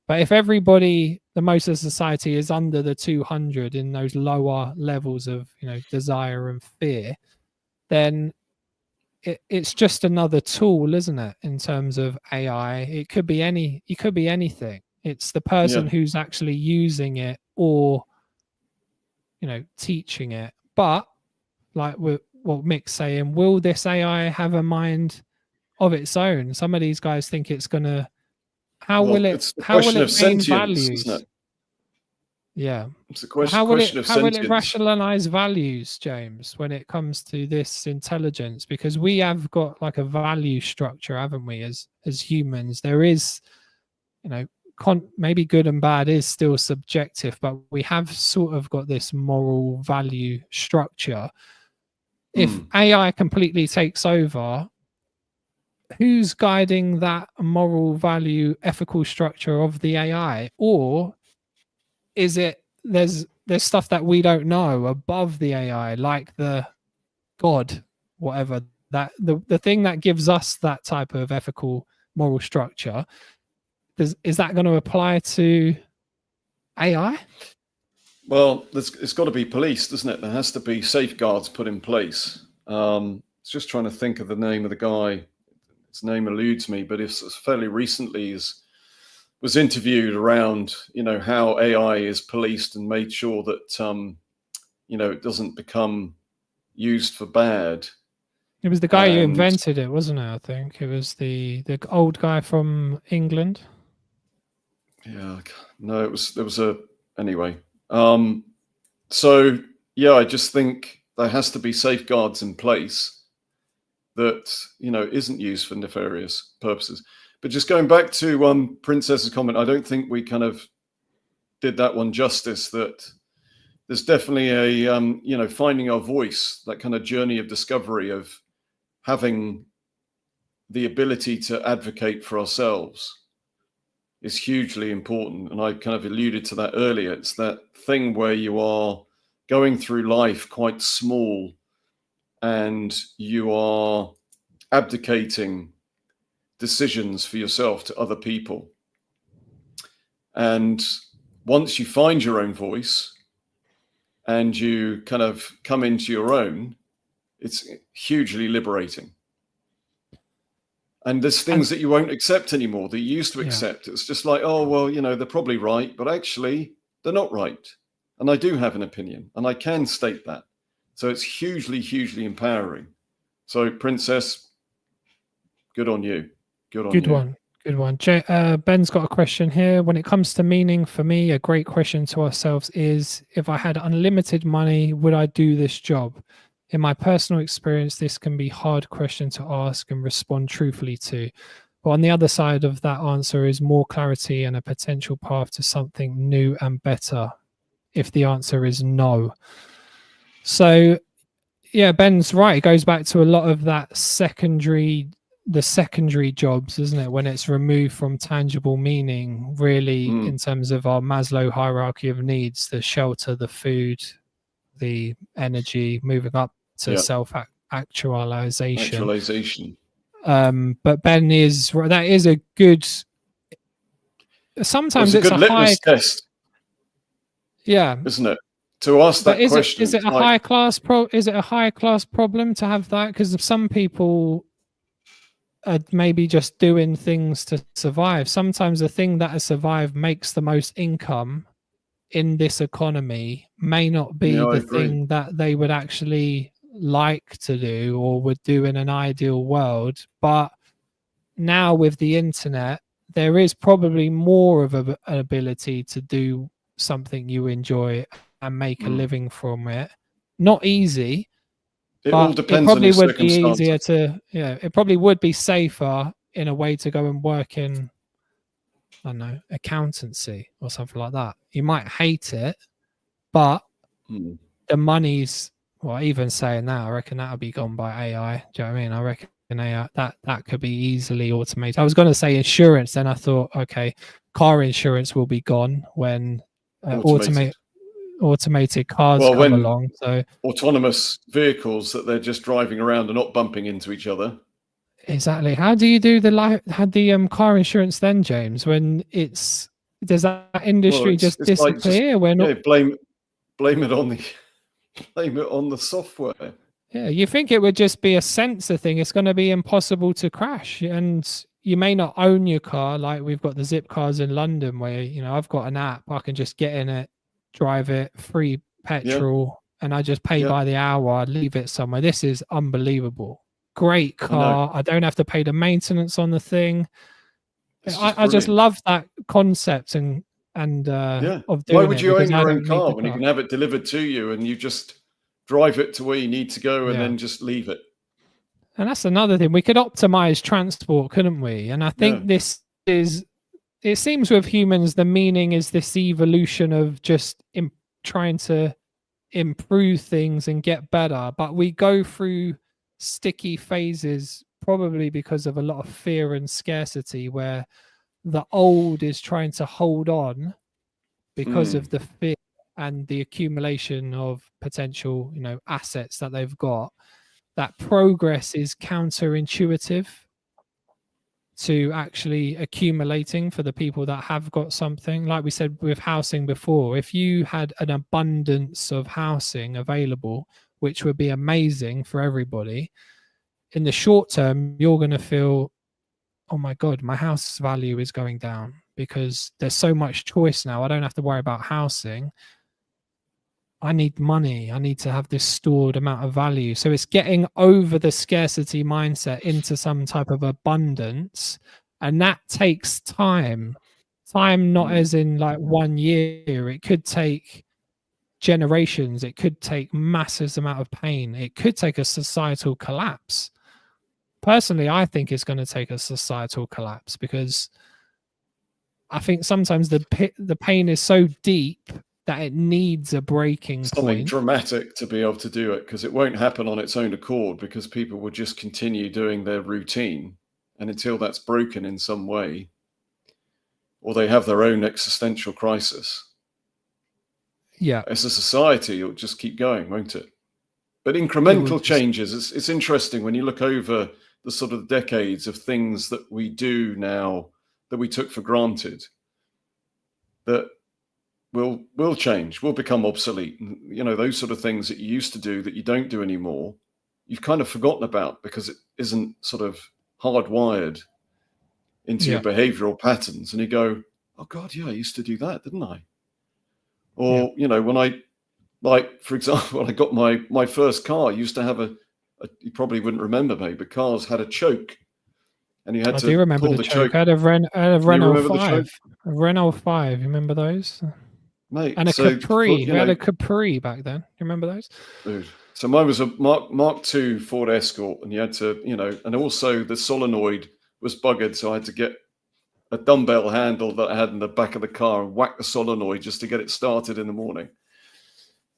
But if everybody, the most of society is under the 200 in those lower levels of, desire and fear, then it's just another tool, isn't it? In terms of AI, it could be anything. It's the person who's actually using it or, teaching it. But like what Mick's saying, will this AI have a mind of its own? Some of these guys think it's gonna. How will it gain values? Isn't it? Yeah, it's a question of how will sentience. it rationalize values, James, when it comes to this intelligence? Because we have got like a value structure, haven't we? As humans, there is, maybe good and bad is still subjective, but we have sort of got this moral value structure. If AI completely takes over, who's guiding that moral value ethical structure of the AI? Or is it there's stuff that we don't know above the AI, like the God, whatever, that the thing that gives us that type of ethical moral structure? Is that going to apply to AI? Well, it's got to be policed, doesn't it? There has to be safeguards put in place. It's just trying to think of the name of the guy. His name eludes me, but it's fairly recently was interviewed around, how AI is policed and made sure that, it doesn't become used for bad. It was the guy who invented it, wasn't it? I think it was the old guy from England. Yeah, no, there was anyway. So yeah, I just think there has to be safeguards in place that, isn't used for nefarious purposes. But just going back to Princess's comment, I don't think we kind of did that one justice, that there's definitely a, finding our voice, that kind of journey of discovery of having the ability to advocate for ourselves is hugely important. And I kind of alluded to that earlier. It's that thing where you are going through life quite small and you are abdicating decisions for yourself to other people. And once you find your own voice and you kind of come into your own, it's hugely liberating. And there's things that you won't accept anymore that you used to accept. It's just like, oh, well, they're probably right, but actually they're not right. And I do have an opinion and I can state that. So it's hugely, hugely empowering. So Princess, good on you. Good on you. Good one. Ben's got a question here. When it comes to meaning, for me, a great question to ourselves is, if I had unlimited money, would I do this job? In my personal experience, this can be a hard question to ask and respond truthfully to. But on the other side of that answer is more clarity and a potential path to something new and better, if the answer is no. So, yeah, Ben's right. It goes back to a lot of that secondary jobs, isn't it? When it's removed from tangible meaning, really, in terms of our Maslow hierarchy of needs, the shelter, the food, the energy, moving up to self-actualization. But Ben that is a good. Sometimes it's a litmus test. Yeah, isn't it? To ask that question. Is it a high class problem to have that? Because some people are maybe just doing things to survive. Sometimes the thing that has survived makes the most income in this economy may not be the thing that they would actually like to do or would do in an ideal world. But now with the internet, there is probably more of an ability to do something you enjoy and make a living from it. Not easy, It all but it depends on probably your would be easier circumstances. to, it probably would be safer in a way to go and work in, I don't know, accountancy or something like that. You might hate it, but Hmm. the money's, well, even saying that, I reckon that'll be gone by AI. Do you know what I mean? I reckon AI that could be easily automated. I was going to say insurance, then I thought, okay, car insurance will be gone when Automated. automated cars Well, come when along. So autonomous vehicles that they're just driving around and not bumping into each other. exactly, how do you do the car insurance then, James? When it's does that Well, industry just it's like just disappear? We're not. yeah, blame it on the blame it on the software. Yeah, you think it would just be a sensor thing. It's going to be impossible to crash. And you may not own your car. Like we've got the Zip cars in London where, I've got an app. I can just get in it, drive it, free Yeah, petrol, and I just pay yeah, by the hour, leave it somewhere. This is unbelievable. Great I know. car. I don't have to pay the maintenance on the thing. It's just I just brilliant. love that concept and Yeah. of Why doing would it you because own I your own don't need car the when you car. can have it delivered to you and you just drive it to where you need to go and Yeah. then just leave it? And that's another thing. We could optimize transport, couldn't we? And I Yeah. think it seems with humans, the meaning is this evolution of just trying to improve things and get better. But we go through sticky phases, probably because of a lot of fear and scarcity, where the old is trying to hold on because Mm, of the fear and the accumulation of potential, assets that they've got. That progress is counterintuitive to actually accumulating for the people that have got something. Like we said with housing before, if you had an abundance of housing available, which would be amazing for everybody, in the short term, you're going to feel, oh my God, my house value is going down because there's so much choice now. I don't have to worry about housing. I need money. I need to have this stored amount of value. So it's getting over the scarcity mindset into some type of abundance. And that takes time. Time, not mm. as in like 1 year. It could take generations. It could take massive amount of pain. It could take a societal collapse. Personally, I think it's going to take a societal collapse because I think sometimes the pain is so deep that it needs a breaking Something point. dramatic to be able to do it, because it won't happen on its own accord, because people will just continue doing their routine. And until that's broken in some way, or they have their own existential crisis, Yeah, as a society, it'll just keep going, won't it? But it will incremental just, changes, it's interesting when you look over the sort of decades of things that we do now that we took for granted, that will change, will become obsolete. And, those sort of things that you used to do that you don't do anymore, you've kind of forgotten about because it isn't sort of hardwired into your yeah, behavioral patterns. And you go, oh God, yeah, I used to do that, didn't I? yeah. Or, when I, like, for example, when I got my first car, I used to have you probably wouldn't remember me, but cars had a choke and you had I do to remember pull the the choke. choke. I had a Do you Renault remember the 5. choke? A Renault 5. You remember those? Mate, And a so, Capri. you We had know, a Capri back then. You remember those? dude. So mine was a Mark II Ford Escort, and you had to, and also the solenoid was buggered, so I had to get a dumbbell handle that I had in the back of the car and whack the solenoid just to get it started in the morning.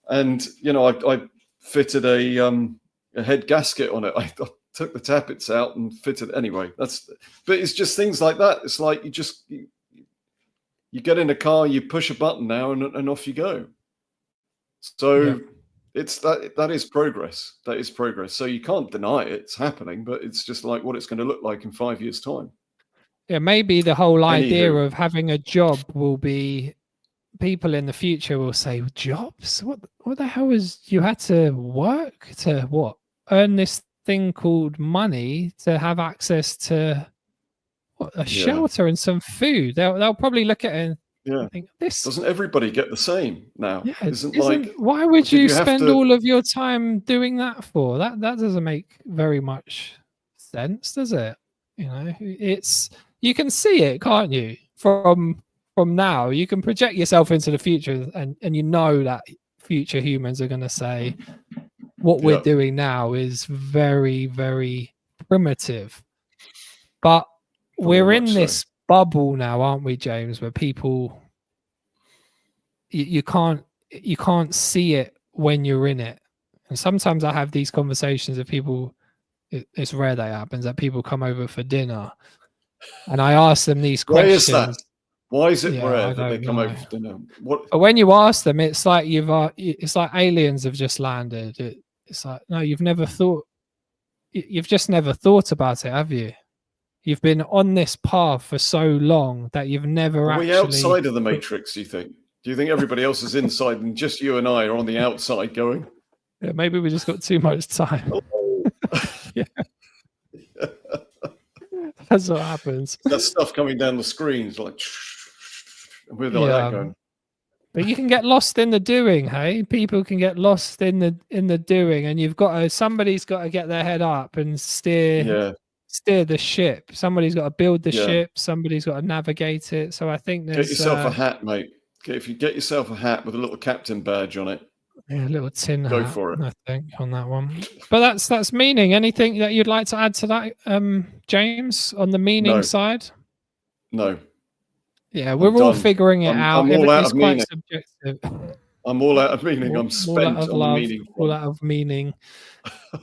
And I fitted a head gasket on it. I took the tappets out and fitted. Anyway, but it's just things like that. It's like you get in a car, you push a button now, and off you go. Yeah. So it's that is progress. That is progress. So you can't deny it. It's happening, but it's just like what it's going to look like in 5 years' time. Yeah. Maybe the whole idea Anywho, of having a job will be, people in the future will say, jobs? What the hell is, you had to work to what? Earn this thing called money to have access to what, a yeah, shelter and some food. They'll probably look at it yeah. and think, this. Doesn't everybody get the same now? Yeah, Isn't isn't, like, why would did you you have spend to? all of your time doing that for? That doesn't make very much sense, does it? It's, you can see it, can't you? From now, you can project yourself into the future and you know that future humans are going to say what we're doing now is very, very primitive. But we're in this bubble now, aren't we, James, where people you can't see it when you're in it. And sometimes I have these conversations with people. It's rare that happens, that people come over for dinner and I ask them these questions. Why is that? Why is it rare that they come over for dinner? But when you ask them, it's like it's like aliens have just landed. It's like, no, you've just never thought about it, have you? You've been on this path for so long that you've never actually... Are we outside of the Matrix, do you think? Do you think everybody else is inside and just you and I are on the outside going? Yeah, maybe we just got too much time. Yeah. That's what happens. That stuff coming down the screens like with like that going. But you can get lost in the doing, hey? People can get lost in the doing, and somebody's got to get their head up and steer the ship. Somebody's got to build the ship. Somebody's got to navigate it. So I think get yourself a hat, mate. If you get yourself a hat with a little captain badge on it. Yeah, a little tin hat. Go for it. I think on that one. But that's meaning. Anything that you'd like to add to that, James, on the meaning side? No. Yeah, we're all figuring it out. I'm all out of meaning. Subjective. I'm all out of meaning. I'm spent on the meaning. All out of meaning.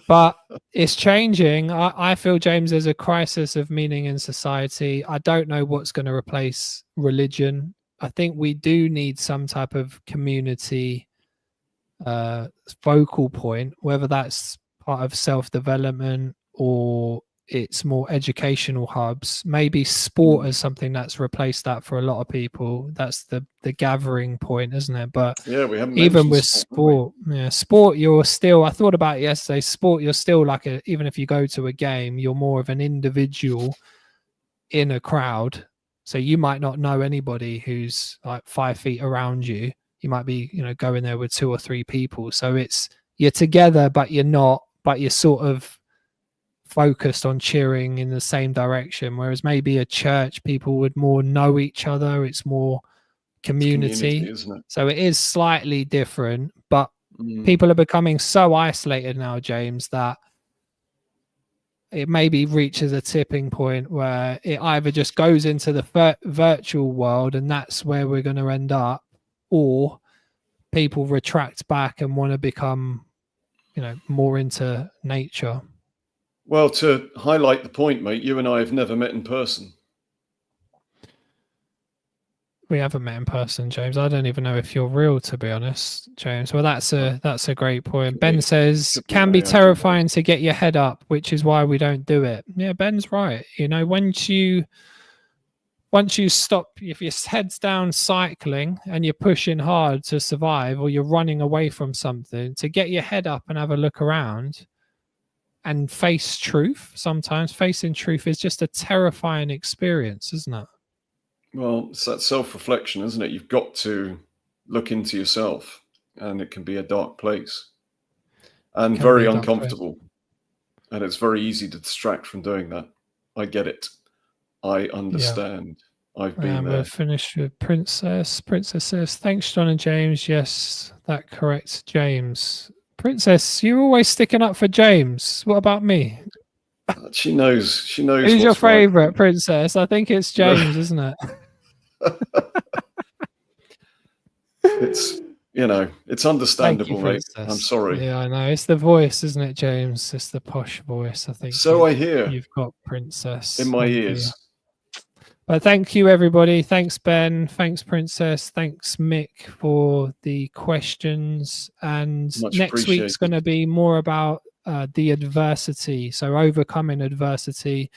But it's changing. I feel, James, there's a crisis of meaning in society. I don't know what's going to replace religion. I think we do need some type of community focal point, whether that's part of self-development or it's more educational hubs. Maybe sport is something that's replaced that for a lot of people. That's the gathering point, isn't it? But yeah, we haven't even with sport, sport, you're still, I thought about it yesterday, sport, you're still like even if you go to a game, you're more of an individual in a crowd. So you might not know anybody who's like 5 feet around you. You might be, going there with 2 or 3 people. So you're together, but you're not, but you're sort of focused on cheering in the same direction. Whereas maybe a church, people would more know each other. It's more community, isn't it? So it is slightly different, but people are becoming so isolated now, James, that it maybe reaches a tipping point where it either just goes into the virtual world and that's where we're going to end up, or people retract back and want to become, more into nature. Well, to highlight the point, mate, you and I have never met in person. We haven't met in person, James. I don't even know if you're real, to be honest, James. Well, that's a great point. Ben says, can be terrifying to get your head up, which is why we don't do it. Yeah, Ben's right. Once you stop, if your head's down cycling and you're pushing hard to survive, or you're running away from something, to get your head up and have a look around and face truth, sometimes facing truth is just a terrifying experience, isn't it? Well, it's that self-reflection, isn't it? You've got to look into yourself, and it can be a dark place and very uncomfortable. And it's very easy to distract from doing that. I get it. I understand. Yeah. I've been there. We'll finish with Princess. Princess says, thanks, John and James. Yes, that corrects James. Princess, you're always sticking up for James. What about me? She knows. Who's your favorite, right? Princess? I think it's James, isn't it? It's understandable, mate. I'm sorry. Yeah, I know. It's the voice, isn't it, James? It's the posh voice, I think. So I hear. You've got Princess in my ears. But thank you, everybody. Thanks, Ben. Thanks, Princess. Thanks, Mick, for the questions. And next week's going to be more about the adversity. So overcoming adversity.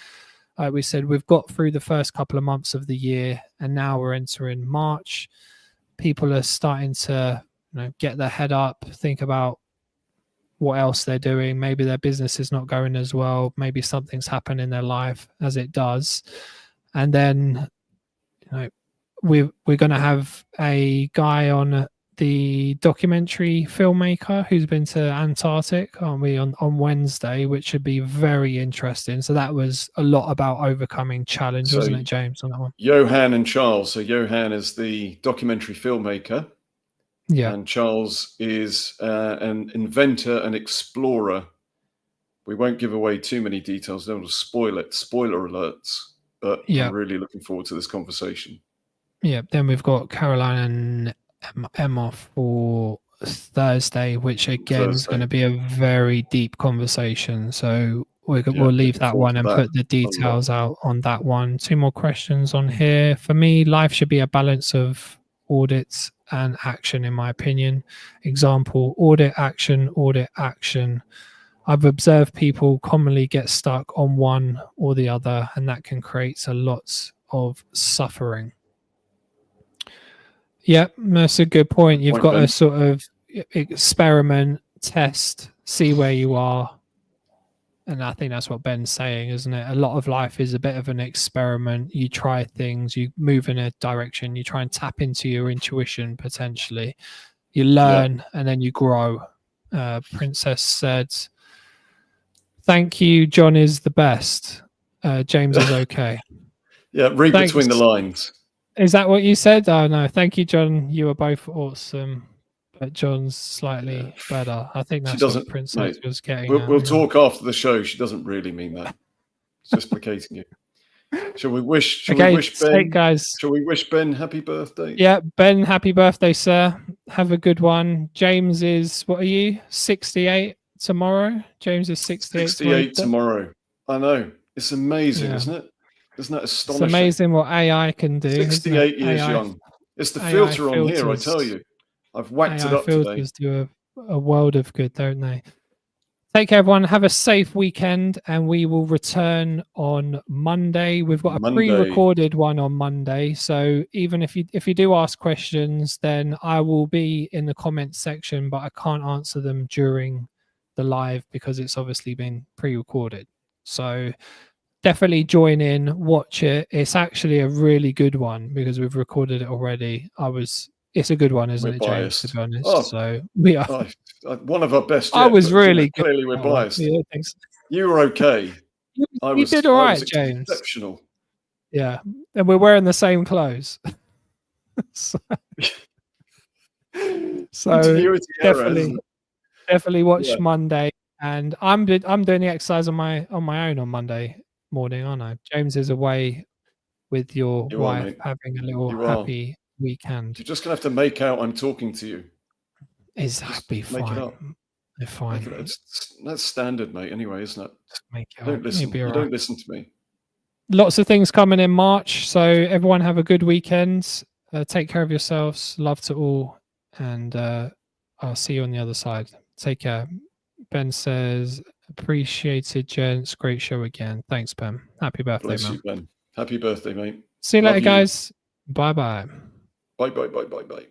Like we said, we've got through the first couple of months of the year, and now we're entering March. People are starting to get their head up, think about what else they're doing. Maybe their business is not going as well. Maybe something's happened in their life, as it does. And then we're going to have a guy on, the documentary filmmaker who's been to Antarctic, aren't we, on Wednesday, which should be very interesting. So that was a lot about overcoming challenge, wasn't it, James, on that one? Johan and Charles. So Johan is the documentary filmmaker, Yeah. And Charles is an inventor and explorer. We won't give away too many details. Don't want to spoil it. Spoiler alerts. But Yeah. I'm really looking forward to this conversation. Yeah. Then we've got Caroline and Emma for Thursday, which again is going to be a very deep conversation. So we'll leave that one and put the details out on that one. 2 more questions on here. For me, life should be a balance of audits and action, in my opinion. Example, audit, action, audit, action. I've observed people commonly get stuck on one or the other, and that can create a lot of suffering. Yeah, that's a good point. You've got to sort of experiment, test, see where you are. And I think that's what Ben's saying, isn't it? A lot of life is a bit of an experiment. You try things, you move in a direction, you try and tap into your intuition potentially. You learn and then you grow. Princess said, "Thank you, John is the best. James is okay." Yeah, read between the lines. Is that what you said? Oh no, thank you, John. You are both awesome, but John's slightly better. I think that's what Princess was getting. We'll talk after the show. She doesn't really mean that. It's just placating you. Shall we wish? Shall we wish Ben? Guys. Shall we wish Ben happy birthday? Yeah, Ben, happy birthday, sir. Have a good one. James is, what are you? 68 tomorrow. James is 68. 68 tomorrow. I know. It's amazing, isn't it? Isn't that astonishing? It's amazing what AI can do. 68 years young. It's the filter on here, I tell you. I've whacked it up today. Filters do a world of good, don't they? Take care, everyone. Have a safe weekend, and we will return on Monday. We've got a pre-recorded one on Monday, so even if you do ask questions, then I will be in the comments section, but I can't answer them during the live because it's obviously been pre-recorded. So definitely join in, watch it. It's actually a really good one because we've recorded it already. It's a good one, isn't it, James? To be honest, so we are one of our best. I was really good. Clearly, we're biased. Yeah, thanks. You were okay. You did all right, James. Exceptional. Yeah, and we're wearing the same clothes. so definitely watch Monday. And I'm doing the exercise on my own on Monday morning, aren't I? James is away with your wife having a little happy weekend. You're just gonna have to make out I'm talking to you. That'd be fine. Make it up. They're fine. That's standard, mate. Anyway, isn't it? Make it don't listen. You don't listen to me. Lots of things coming in March, so everyone have a good weekend. Take care of yourselves. Love to all, and I'll see you on the other side. Take care. Ben says, "Appreciated, gents. Great show again. Thanks, Ben. Happy birthday, Bless you, Ben. Happy birthday, mate. See you later, guys. Bye-bye. Bye.